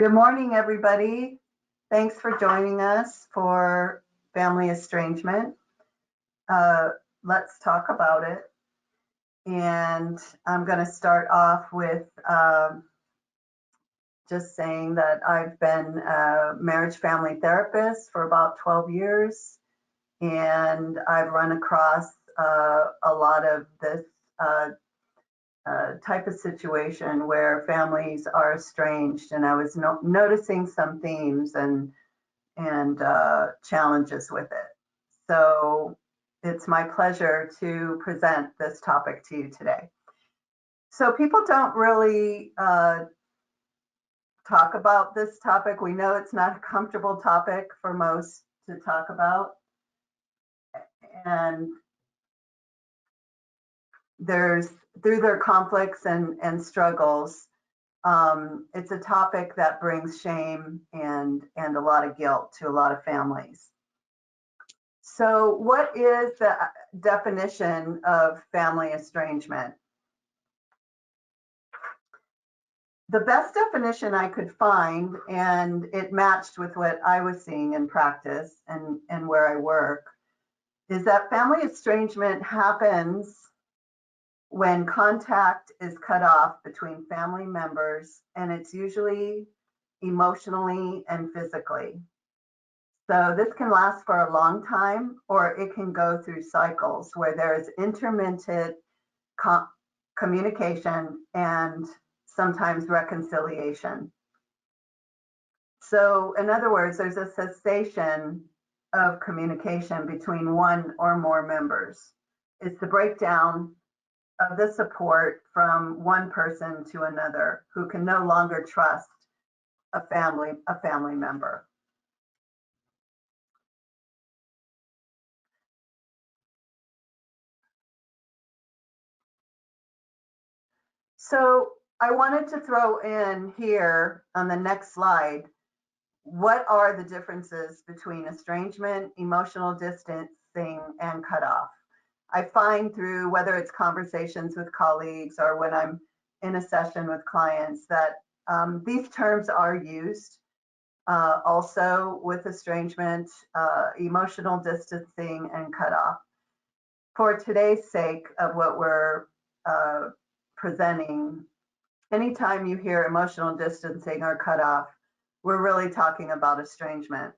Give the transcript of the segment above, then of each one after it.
Good morning, everybody. Thanks for joining us for Family Estrangement. Let's talk about it. And I'm going to start off with just saying that I've been a marriage family therapist for about 12 years, and I've run across a lot of this type of situation where families are estranged, and I was noticing some themes and challenges with it. So it's my pleasure to present this topic to you today. So people don't really talk about this topic. We know it's not a comfortable topic for most to talk about. And through their conflicts and struggles, it's a topic that brings shame and a lot of guilt to a lot of families. So what is the definition of family estrangement? The best definition I could find, and it matched with what I was seeing in practice and where I work, is that family estrangement happens when contact is cut off between family members, and it's usually emotionally and physically. So this can last for a long time, or it can go through cycles where there is intermittent communication and sometimes reconciliation. So in other words, there's a cessation of communication between one or more members. It's the breakdown of the support from one person to another who can no longer trust a family member. So I wanted to throw in here on the next slide, what are the differences between estrangement, emotional distancing, and cutoff? I find through whether it's conversations with colleagues or when I'm in a session with clients that these terms are used also with estrangement, emotional distancing, and cutoff. For today's sake of what we're presenting, anytime you hear emotional distancing or cutoff, we're really talking about estrangement.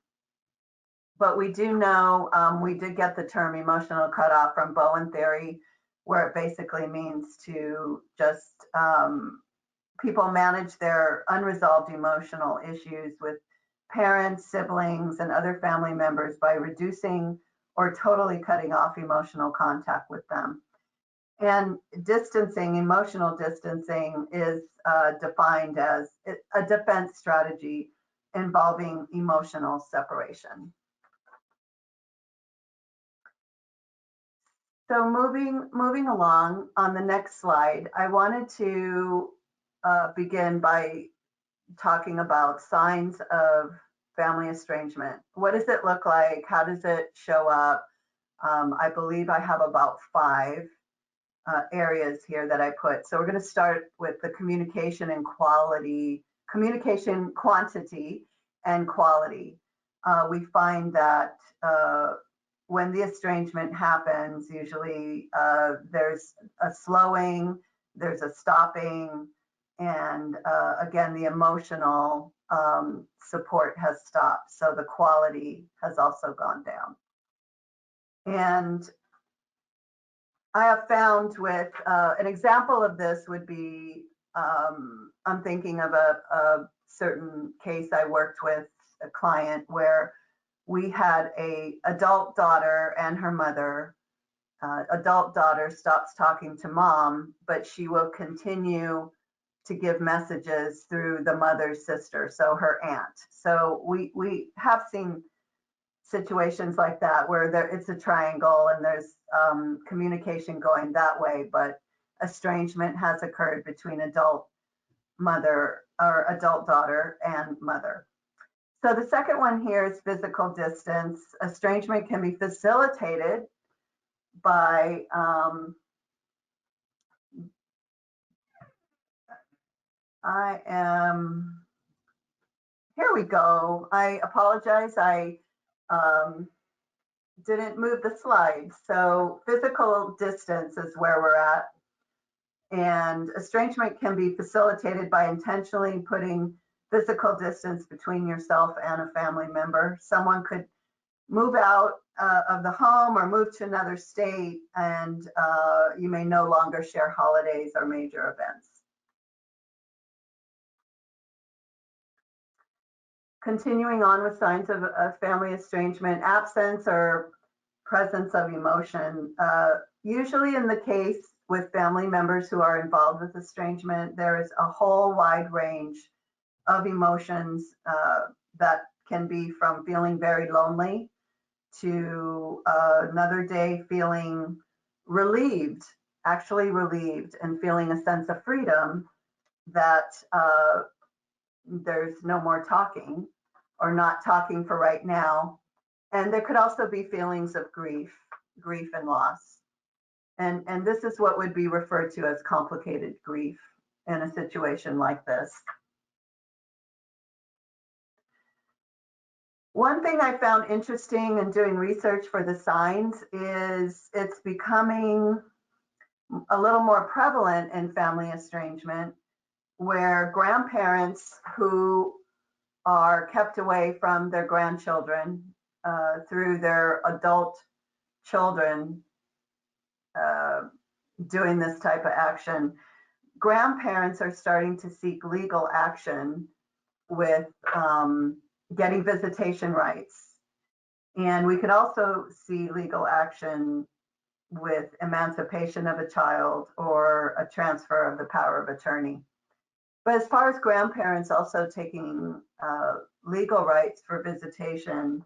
But we do know, we did get the term emotional cutoff from Bowen theory, where it basically means to just people manage their unresolved emotional issues with parents, siblings, and other family members by reducing or totally cutting off emotional contact with them. And distancing, emotional distancing, is defined as a defense strategy involving emotional separation. So moving along on the next slide, I wanted to begin by talking about signs of family estrangement. What does it look like? How does it show up? I believe I have about 5 areas here that I put. So we're going to start with the communication and quality, communication quantity and quality. We find that when the estrangement happens, usually there's a slowing, there's a stopping, and again, the emotional support has stopped. So the quality has also gone down. And I have found with an example of this would be, I'm thinking of a certain case I worked with a client where we had a adult daughter and her mother. Adult daughter stops talking to mom, but she will continue to give messages through the mother's sister, so her aunt. So we have seen situations like that where it's a triangle and there's communication going that way, but estrangement has occurred between adult mother or adult daughter and mother. So the second one here is physical distance. Estrangement can be facilitated by I am here we go. I apologize. I didn't move the slides. So physical distance is where we're at. And estrangement can be facilitated by intentionally putting physical distance between yourself and a family member. Someone could move out of the home or move to another state, and you may no longer share holidays or major events. Continuing on with signs of family estrangement, absence or presence of emotion. Usually in the case with family members who are involved with estrangement, there is a whole wide range of emotions that can be from feeling very lonely to another day feeling relieved, actually relieved, and feeling a sense of freedom that there's no more talking or not talking for right now. And there could also be feelings of grief and loss. And this is what would be referred to as complicated grief in a situation like this. One thing I found interesting in doing research for the signs is it's becoming a little more prevalent in family estrangement, where grandparents who are kept away from their grandchildren through their adult children doing this type of action, grandparents are starting to seek legal action with getting visitation rights. And we could also see legal action with emancipation of a child or a transfer of the power of attorney. But as far as grandparents also taking legal rights for visitation,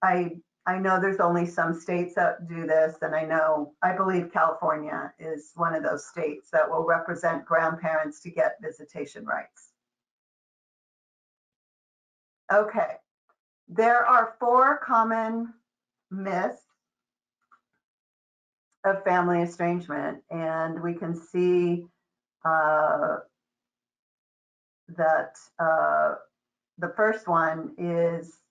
I know there's only some states that do this, and I believe California is one of those states that will represent grandparents to get visitation rights. Okay, there are 4 common myths of family estrangement, and we can see that the first one is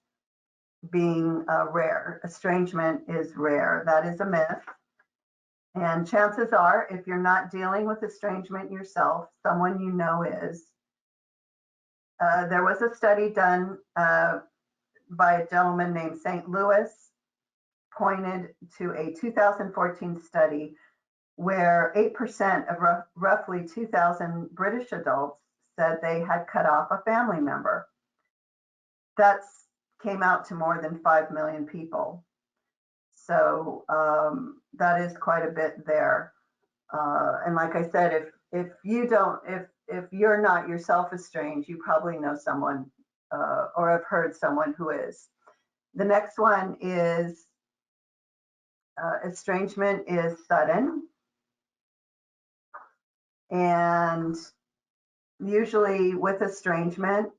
being rare. Estrangement is rare. That is a myth. And chances are, if you're not dealing with estrangement yourself, someone you know is. There was a study done by a gentleman named St. Louis, pointed to a 2014 study where 8% of roughly 2,000 British adults said they had cut off a family member. That came out to more than 5 million people. So that is quite a bit there. And like I said, if you're not yourself estranged, you probably know someone or have heard someone who is. The next one is estrangement is sudden. And usually with estrangement,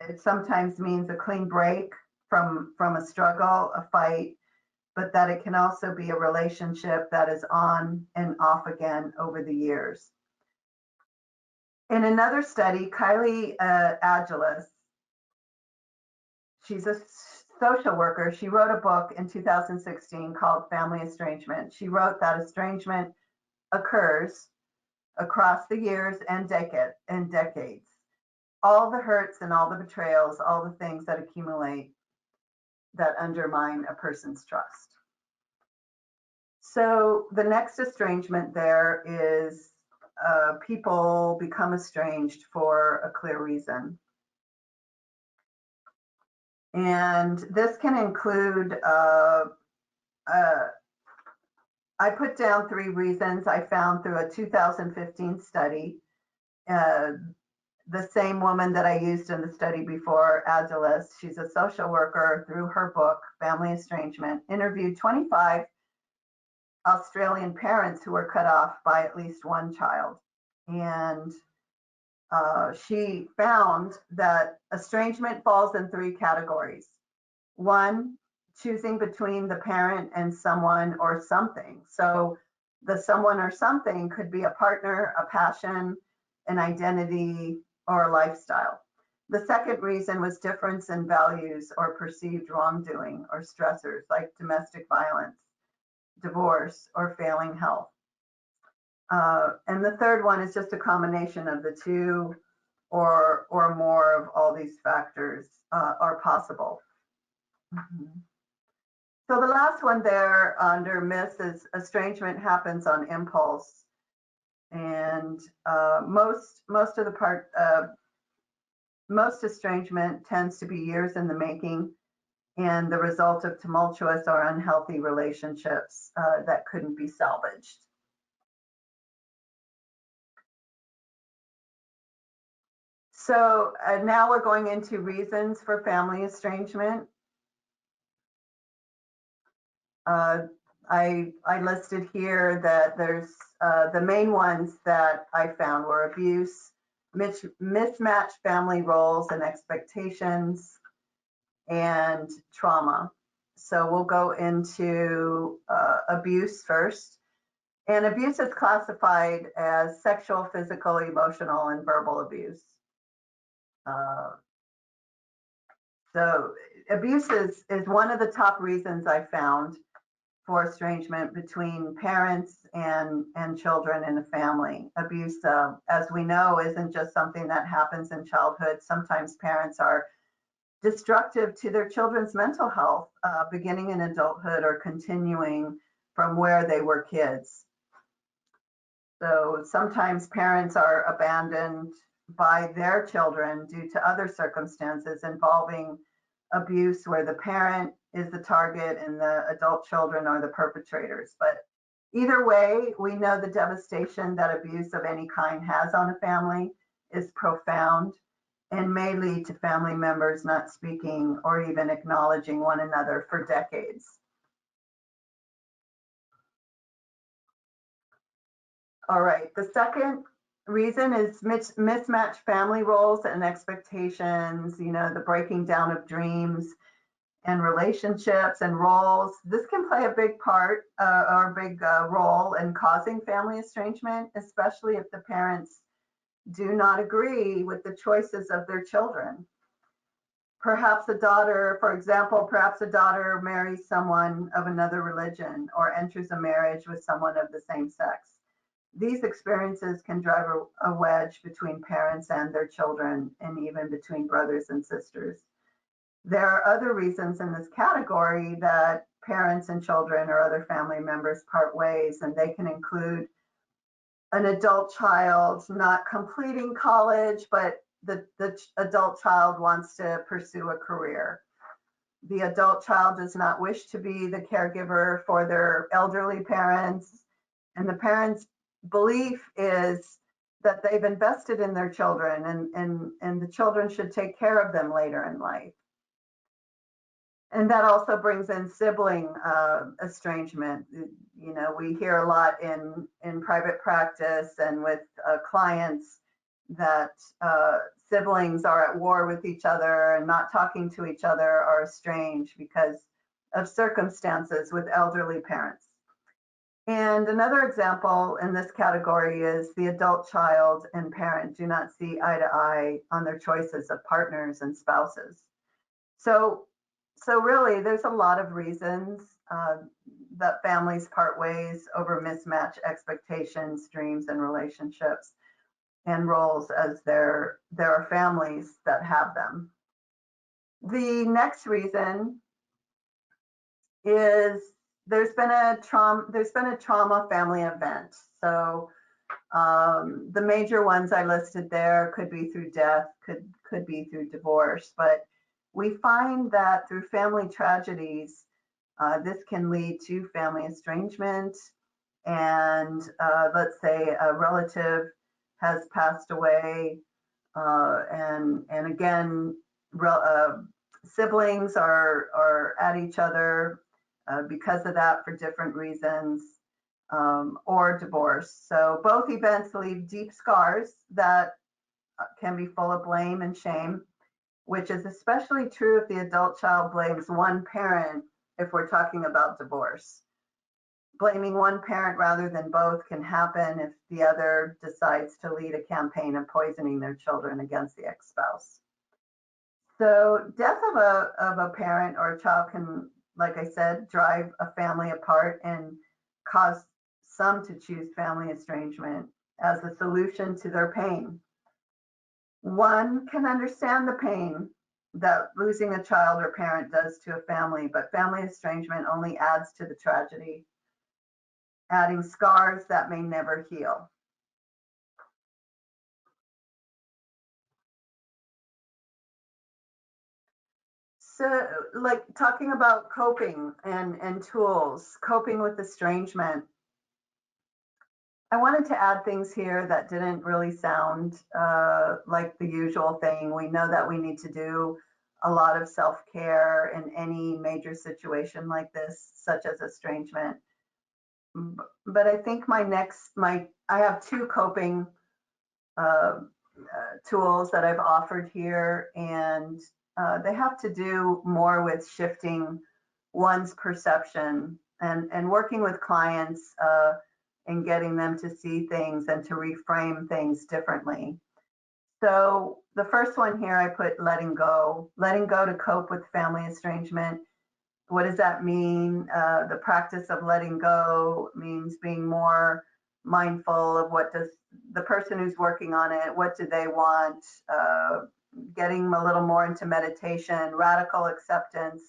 it sometimes means a clean break from a struggle, a fight, but that it can also be a relationship that is on and off again over the years. In another study, Kylie Agilis, she's a social worker. She wrote a book in 2016 called Family Estrangement. She wrote that estrangement occurs across the years and decades. All the hurts and all the betrayals, all the things that accumulate that undermine a person's trust. So the next estrangement there is people become estranged for a clear reason. And this can include, I put down 3 reasons I found through a 2015 study. The same woman that I used in the study before, Agilis, she's a social worker, through her book, Family Estrangement, interviewed 25 Australian parents who were cut off by at least one child. And she found that estrangement falls in 3 categories. 1, choosing between the parent and someone or something. So the someone or something could be a partner, a passion, an identity, or a lifestyle. The second reason was difference in values or perceived wrongdoing or stressors like domestic violence, divorce, or failing health. And the third one is just a combination of the two, or more of all these factors are possible. Mm-hmm. So the last one there under myths is estrangement happens on impulse, and most estrangement tends to be years in the making and the result of tumultuous or unhealthy relationships that couldn't be salvaged. So now we're going into reasons for family estrangement. I listed here that there's the main ones that I found were abuse, mismatched family roles and expectations, and trauma. So we'll go into abuse first. And abuse is classified as sexual, physical, emotional, and verbal abuse. So abuse is one of the top reasons I found for estrangement between parents and children in a family. Abuse, as we know, isn't just something that happens in childhood. Sometimes parents are destructive to their children's mental health, beginning in adulthood or continuing from where they were kids. So sometimes parents are abandoned by their children due to other circumstances involving abuse where the parent is the target and the adult children are the perpetrators. But either way, we know the devastation that abuse of any kind has on a family is profound and may lead to family members not speaking or even acknowledging one another for decades. All right, the second reason is mismatched family roles and expectations, the breaking down of dreams and relationships and roles. This can play a big part or a big role in causing family estrangement, especially if the parents do not agree with the choices of their children. Perhaps a daughter, for example, perhaps a daughter marries someone of another religion or enters a marriage with someone of the same sex. These experiences can drive a wedge between parents and their children, and even between brothers and sisters. There are other reasons in this category that parents and children or other family members part ways, and they can include an adult child not completing college, but the adult child wants to pursue a career. The adult child does not wish to be the caregiver for their elderly parents, and the parents' belief is that they've invested in their children and the children should take care of them later in life. And that also brings in sibling estrangement. We hear a lot in private practice and with clients that siblings are at war with each other and not talking to each other, are estranged because of circumstances with elderly parents. And another example in this category is the adult child and parent do not see eye to eye on their choices of partners and spouses. So really, there's a lot of reasons that families part ways over mismatched expectations, dreams, and relationships and roles, as there are families that have them. The next reason is there's been a trauma family event. So the major ones I listed there could be through death, could be through divorce, but we find that through family tragedies, this can lead to family estrangement. And let's say a relative has passed away, and again, siblings are at each other because of that for different reasons, or divorce. So both events leave deep scars that can be full of blame and shame, which is especially true if the adult child blames one parent if we're talking about divorce. Blaming one parent rather than both can happen if the other decides to lead a campaign of poisoning their children against the ex-spouse. So death of a parent or a child can, like I said, drive a family apart and cause some to choose family estrangement as a solution to their pain. One can understand the pain that losing a child or parent does to a family, but family estrangement only adds to the tragedy, adding scars that may never heal. So, like talking about coping and tools, coping with estrangement, I wanted to add things here that didn't really sound like the usual thing. We know that we need to do a lot of self-care in any major situation like this, such as estrangement. But I think I have two coping uh, tools that I've offered here, and they have to do more with shifting one's perception and working with clients and getting them to see things and to reframe things differently. So the first one here, I put letting go to cope with family estrangement. What does that mean? The practice of letting go means being more mindful of what does the person who's working on it, what do they want? Getting a little more into meditation, radical acceptance.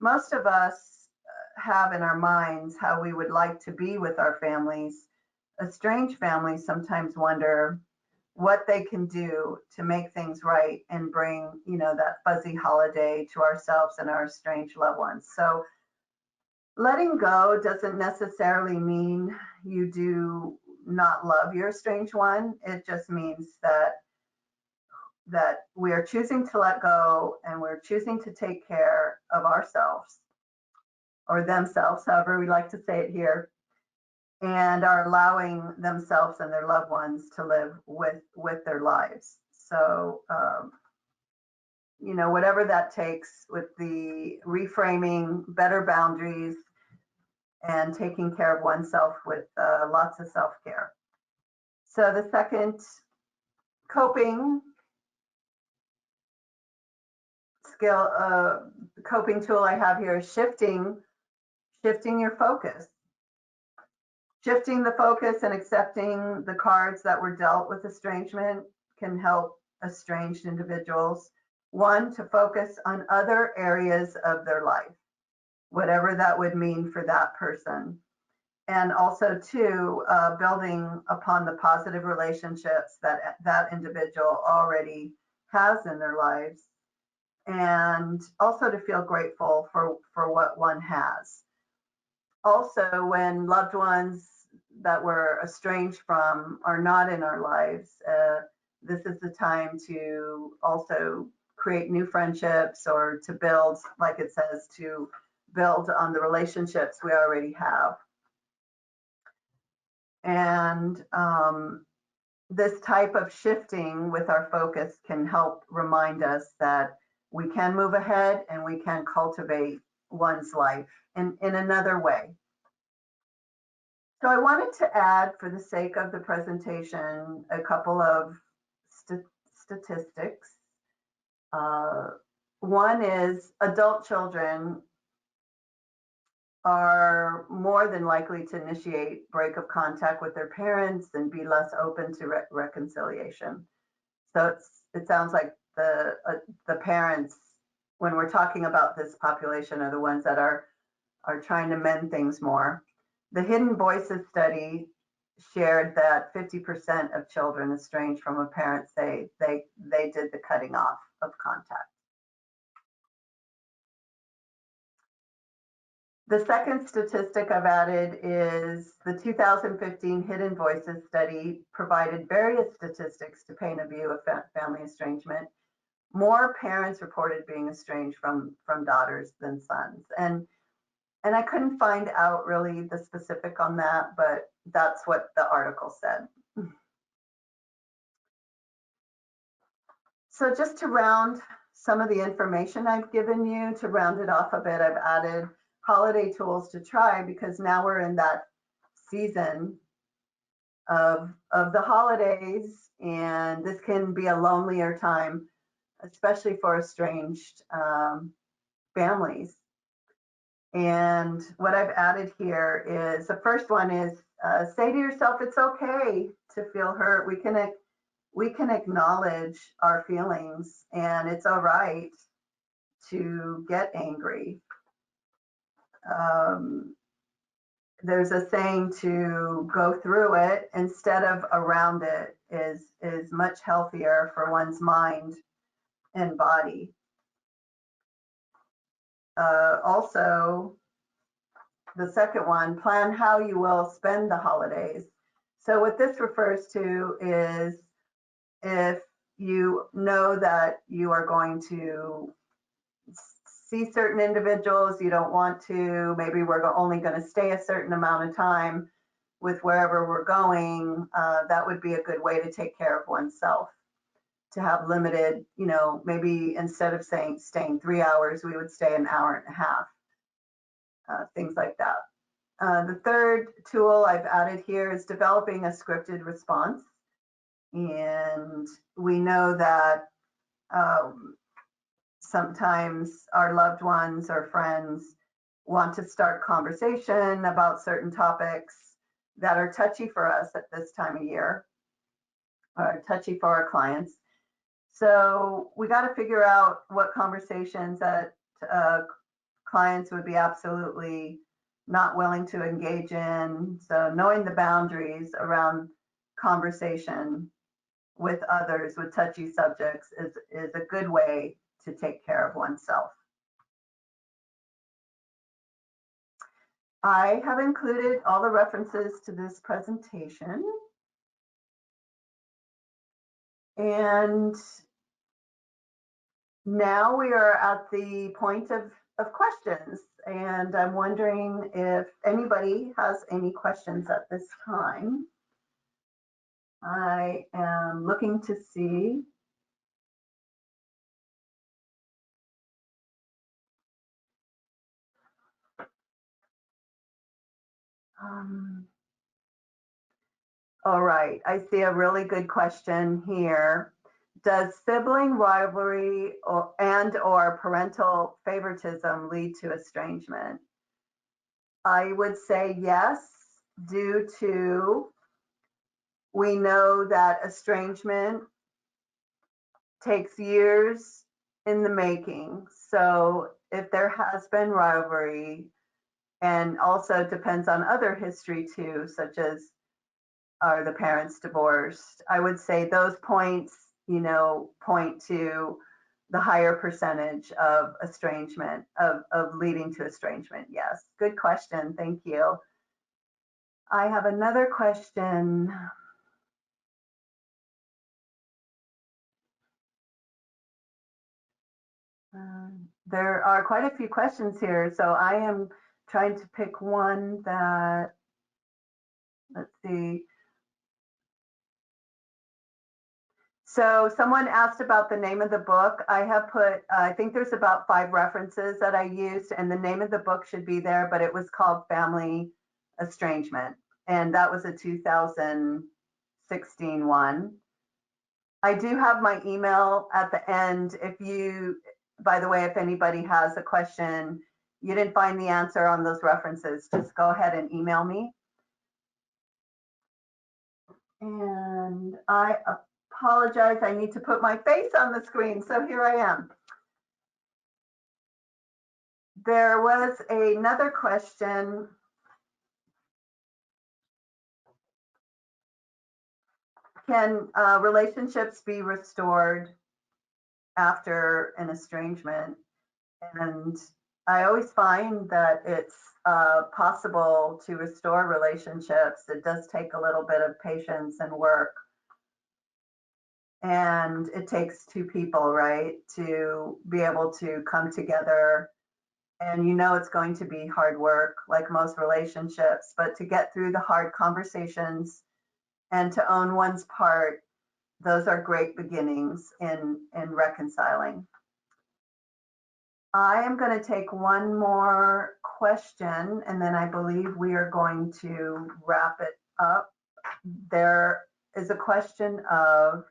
Most of us have in our minds how we would like to be with our families. Estranged families sometimes wonder what they can do to make things right and bring, that fuzzy holiday to ourselves and our estranged loved ones. So letting go doesn't necessarily mean you do not love your estranged one. It just means that we are choosing to let go and we're choosing to take care of ourselves or themselves, however we like to say it here, and are allowing themselves and their loved ones to live with their lives. So whatever that takes with the reframing, better boundaries, and taking care of oneself with lots of self-care. So the second coping coping tool I have here is shifting your focus. Shifting the focus and accepting the cards that were dealt with estrangement can help estranged individuals, one, to focus on other areas of their life, whatever that would mean for that person. And also, two, building upon the positive relationships that that individual already has in their lives, and also to feel grateful for what one has. Also, when loved ones that we're estranged from are not in our lives, this is the time to also create new friendships or to build, like it says, to build on the relationships we already have. And this type of shifting with our focus can help remind us that we can move ahead and we can cultivate one's life in another way. So I wanted to add, for the sake of the presentation, a couple of statistics. One is adult children are more than likely to initiate break of contact with their parents and be less open to reconciliation. So it sounds like the parents, when we're talking about this population, are the ones that are trying to mend things more. The Hidden Voices study shared that 50% of children estranged from a parent say they did the cutting off of contact. The second statistic I've added is the 2015 Hidden Voices study provided various statistics to paint a view of family estrangement. More parents reported being estranged from daughters than sons. And I couldn't find out really the specific on that, but that's what the article said. So just to round some of the information I've given you, to round it off a bit, I've added holiday tools to try, because now we're in that season of the holidays, and this can be a lonelier time, especially for estranged families. And what I've added here is, the first one is, say to yourself, it's okay to feel hurt. We can acknowledge our feelings, and it's all right to get angry. There's a saying to go through it instead of around it is much healthier for one's mind and body. Also, the second one, plan how you will spend the holidays. So what this refers to is, if you know that you are going to see certain individuals, you don't want to, maybe we're only going to stay a certain amount of time with wherever we're going, that would be a good way to take care of oneself. To have limited, maybe instead of staying 3 hours, we would stay an hour and a half, things like that. The third tool I've added here is developing a scripted response. And we know that sometimes our loved ones or friends want to start conversation about certain topics that are touchy for us at this time of year, or touchy for our clients. So we got to figure out what conversations that clients would be absolutely not willing to engage in. So knowing the boundaries around conversation with others with touchy subjects is a good way to take care of oneself. I have included all the references to this presentation. And now we are at the point of questions. And I'm wondering if anybody has any questions at this time. I am looking to see. All right, I see a really good question here. Does sibling rivalry and/or parental favoritism lead to estrangement? I would say yes, due to, we know that estrangement takes years in the making. So if there has been rivalry, and also depends on other history too, such as, are the parents divorced? I would say those points, point to the higher percentage of estrangement, of leading to estrangement. Yes, good question. Thank you. I have another question. There are quite a few questions here, so I am trying to pick one that, let's see. So someone asked about the name of the book. I have put, I think there's about 5 references that I used, and the name of the book should be there, but it was called Family Estrangement. And that was a 2016 one. I do have my email at the end. If you, by the way, if anybody has a question, you didn't find the answer on those references, just go ahead and email me. And I apologize, I need to put my face on the screen, so here I am. There was another question. Can relationships be restored after an estrangement? And I always find that it's possible to restore relationships. It does take a little bit of patience and work. And it takes 2 people, right, to be able to come together. And it's going to be hard work, like most relationships, but to get through the hard conversations and to own one's part, those are great beginnings in reconciling. I am going to take one more question, and then I believe we are going to wrap it up. There is a question of,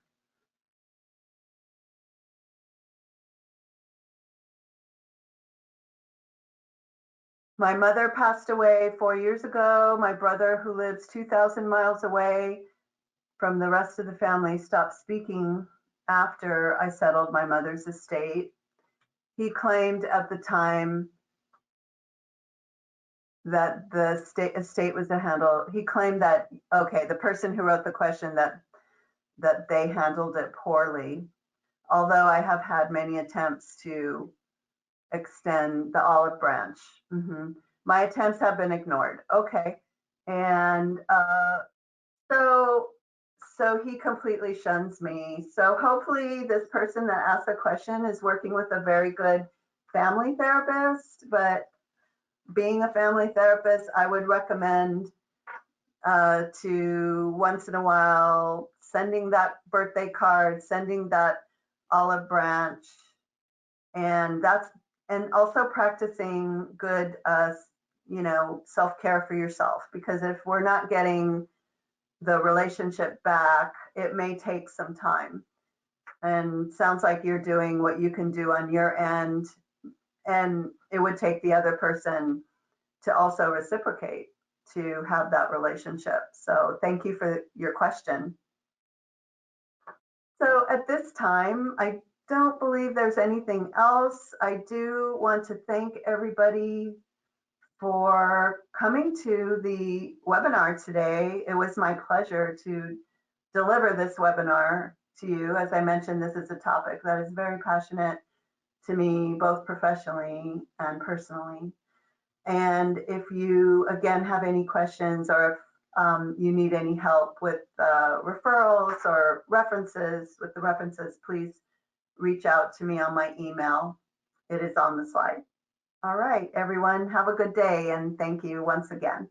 my mother passed away 4 years ago. My brother, who lives 2,000 miles away from the rest of the family, stopped speaking after I settled my mother's estate. He claimed at the time that the estate was a handle. He claimed that, okay, the person who wrote the question, that they handled it poorly. Although I have had many attempts to extend the olive branch. My attempts have been ignored. Okay. And so so he completely shuns me. So hopefully this person that asked the question is working with a very good family therapist. But being a family therapist, I would recommend to once in a while sending that birthday card, sending that olive branch, and that's, and also practicing good self-care for yourself, because if we're not getting the relationship back, it may take some time. And sounds like you're doing what you can do on your end, and it would take the other person to also reciprocate to have that relationship. So thank you for your question. So at this time, I don't believe there's anything else. I do want to thank everybody for coming to the webinar today. It was my pleasure to deliver this webinar to you. As I mentioned, this is a topic that is very passionate to me, both professionally and personally. And if you, again, have any questions, or if you need any help with referrals or references, with the references, please reach out to me on my email. It is on the slide. All right, everyone, have a good day, and thank you once again.